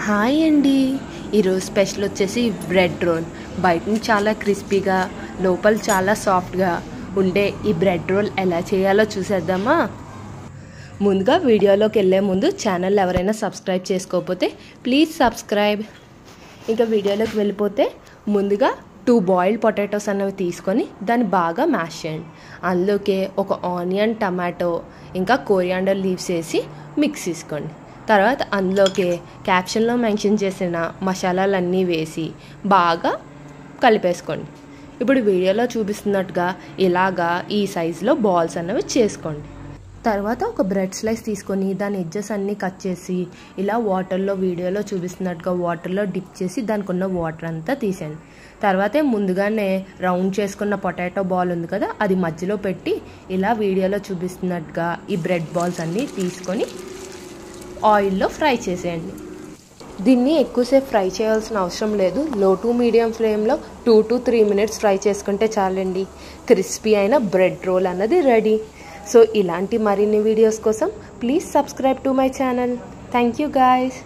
Hi అండి. ఈరోజు special వచ్చేసి బ్రెడ్ రోల్. బయట చాలా క్రిస్పీగా లోపల చాలా సాఫ్ట్గా ఉండే ఈ బ్రెడ్ రోల్ ఎలా చేయాలో చూసేద్దామా. ముందుగా వీడియోలోకి వెళ్ళే ముందు ఛానల్ ఎవరైనా సబ్స్క్రైబ్ చేసుకోకపోతే ప్లీజ్ సబ్స్క్రైబ్. ఇంకా వీడియోలోకి వెళ్ళిపోతే ముందుగా 2 బాయిల్డ్ పొటాటోస్ అనేవి తీసుకొని దాన్ని బాగా మ్యాష్ చేయండి. అందులోకి ఒక ఆనియన్, టమాటో ఇంకా కోరియాండర్ లీవ్స్ వేసి మిక్స్ చేసుకోండి. తర్వాత అందులోకి క్యాప్షన్లో మెన్షన్ చేసిన మసాలాలన్నీ వేసి బాగా కలిపేసుకోండి. ఇప్పుడు వీడియోలో చూపిస్తున్నట్టుగా ఇలాగా ఈ సైజులో బాల్స్ అనేవి చేసుకోండి. తర్వాత ఒక బ్రెడ్ స్లైస్ తీసుకొని దాని ఎడ్జెస్ అన్నీ కట్ చేసి ఇలా వాటర్లో వీడియోలో చూపిస్తున్నట్టుగా వాటర్లో డిప్ చేసి దానికి ఉన్న వాటర్ అంతా తీసేయండి. తర్వాతే ముందుగానే రౌండ్ చేసుకున్న పొటాటో బాల్ ఉంది కదా, అది మధ్యలో పెట్టి ఇలా వీడియోలో చూపిస్తున్నట్టుగా ఈ బ్రెడ్ బాల్స్ అన్నీ తీసుకొని ఆయిల్లో ఫ్రై చేసేయండి. దీన్ని ఎక్కువసేపు ఫ్రై చేయాల్సిన అవసరం లేదు. లో టు మీడియం ఫ్లేమ్లో 2 to 3 minutes ఫ్రై చేసుకుంటే చాలండి. క్రిస్పీ అయిన బ్రెడ్ రోల్ అన్నది రెడీ. సో ఇలాంటి మరిన్ని వీడియోస్ కోసం please subscribe to my channel. Thank you guys.